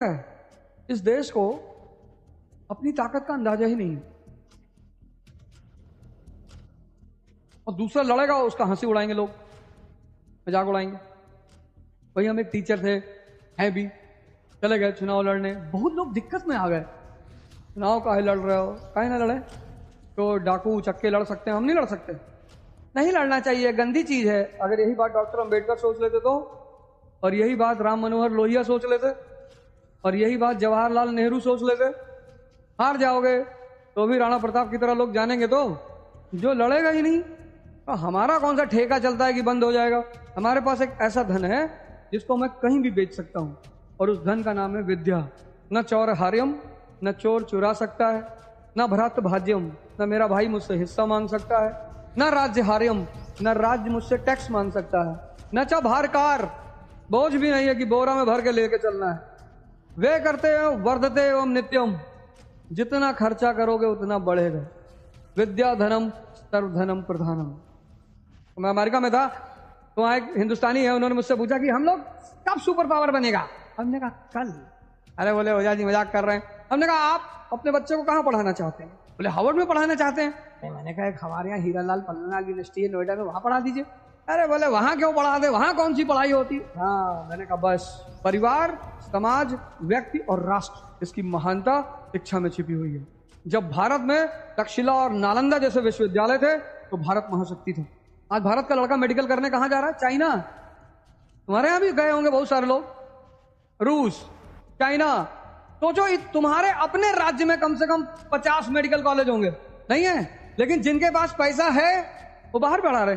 इस देश को अपनी ताकत का अंदाजा ही नहीं है, और दूसरा लड़ेगा उसका हंसी उड़ाएंगे लोग, मजाक उड़ाएंगे। वही हम एक टीचर थे, हैं भी, चले गए चुनाव लड़ने, बहुत लोग दिक्कत में आ गए। चुनाव काहे लड़ रहे हो? काहे ना लड़े? तो डाकू चक्के लड़ सकते हैं, हम नहीं लड़ सकते? नहीं लड़ना चाहिए, गंदी चीज है। अगर यही बात डॉक्टर अंबेडकर सोच लेते तो, और यही बात राम मनोहर लोहिया सोच लेते, और यही बात जवाहरलाल नेहरू सोच लेते, हार जाओगे तो भी राणा प्रताप की तरह लोग जानेंगे। तो जो लड़ेगा ही नहीं, तो हमारा कौन सा ठेका चलता है कि बंद हो जाएगा? हमारे पास एक ऐसा धन है जिसको मैं कहीं भी बेच सकता हूं, और उस धन का नाम है विद्या। न चौर हार्यम, न चोर चुरा सकता है, न भ्रात भाज्यम, न मेरा भाई मुझसे हिस्सा मांग सकता है, न राज्य हार्यम, न राज्य मुझसे टैक्स मांग सकता है, न चा भारकार, बोझ भी नहीं है कि बोरा में भर के लेके चलना है। वे करते हो वर्धते एवं नित्यम, जितना खर्चा करोगे उतना बढ़ेगा। विद्या धनम सर्वधनम प्रधानम। तो मैं अमेरिका में था, तो वहां एक हिंदुस्तानी है, उन्होंने मुझसे पूछा कि हम लोग कब सुपर पावर बनेगा? हमने कहा कल। अरे बोले ओझा जी मजाक कर रहे हैं। हमने कहा आप अपने बच्चे को कहाँ पढ़ाना चाहते हैं? बोले हार्वर्ड में पढ़ाना चाहते हैं। मैंने कहा एक हमारे यहाँ हीरालाल पन्नालाल यूनिवर्सिटी है नोएडा में, वहां पढ़ा दीजिए। अरे बोले वहां क्यों पढ़ा दे, वहां कौन सी पढ़ाई होती? हाँ, मैंने कहा बस परिवार, समाज, व्यक्ति और राष्ट्र, इसकी महानता शिक्षा में छिपी हुई है। जब भारत में तक्षशिला और नालंदा जैसे विश्वविद्यालय थे तो भारत महाशक्ति था। आज भारत का लड़का मेडिकल करने कहां जा रहा है? चाइना। तुम्हारे यहां भी गए होंगे बहुत सारे लोग, रूस, चाइना। सोचो तुम्हारे अपने राज्य में कम से कम 50 मेडिकल कॉलेज होंगे, नहीं है? लेकिन जिनके पास पैसा है वो बाहर पढ़ा रहे।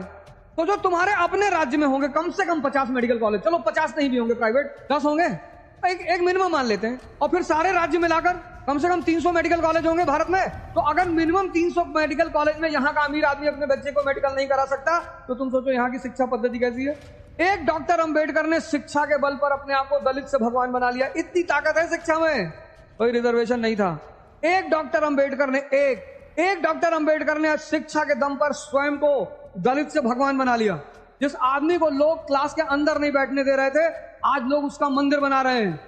तो जो तुम्हारे अपने राज्य में होंगे कम से कम 50 मेडिकल कॉलेज, चलो 50 नहीं भी होंगे, प्राइवेट 10 होंगे, एक मिनिमम मान लेते हैं, और फिर सारे राज्य मिलाकर कम से कम 300 मेडिकल कॉलेज होंगे भारत में। तो अगर मिनिमम 300 मेडिकल कॉलेज में यहाँ का अमीर आदमी अपने बच्चे को मेडिकल नहीं करा सकता, तो तुम सोचो यहाँ की शिक्षा पद्धति कैसी है। एक डॉक्टर अंबेडकर ने शिक्षा के बल पर अपने आप को दलित से भगवान बना लिया। इतनी ताकत है शिक्षा में, कोई रिजर्वेशन नहीं था। एक डॉक्टर अंबेडकर ने शिक्षा के दम पर स्वयं को दलित से भगवान बना लिया। जिस आदमी को लोग क्लास के अंदर नहीं बैठने दे रहे थे, आज लोग उसका मंदिर बना रहे हैं।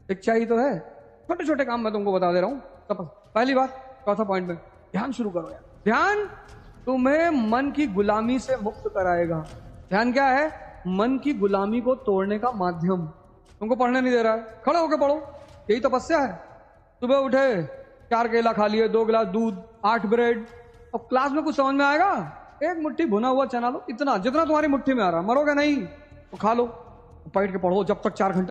शिक्षा ही तो है। छोटे छोटे काम मैं तुमको बता दे रहा हूं। पहली बात, चौथा पॉइंट में ध्यान शुरू करो यार। ध्यान तुम्हें मन की गुलामी से मुक्त कराएगा। ध्यान क्या है? मन की गुलामी को तोड़ने का माध्यम। तुमको पढ़ने नहीं दे रहा है, खड़े होकर पढ़ो, यही तपस्या है। सुबह उठे, 4 केला खा लिए, 2 गिलास दूध, 8 ब्रेड। अब क्लास में कुछ समझ में आएगा? एक मुट्ठी भुना हुआ चना लो, इतना जितना तुम्हारी मुट्ठी में आ रहा, मरोगे नहीं तो खा लो, बैठ के पढ़ो जब तक 4 घंटे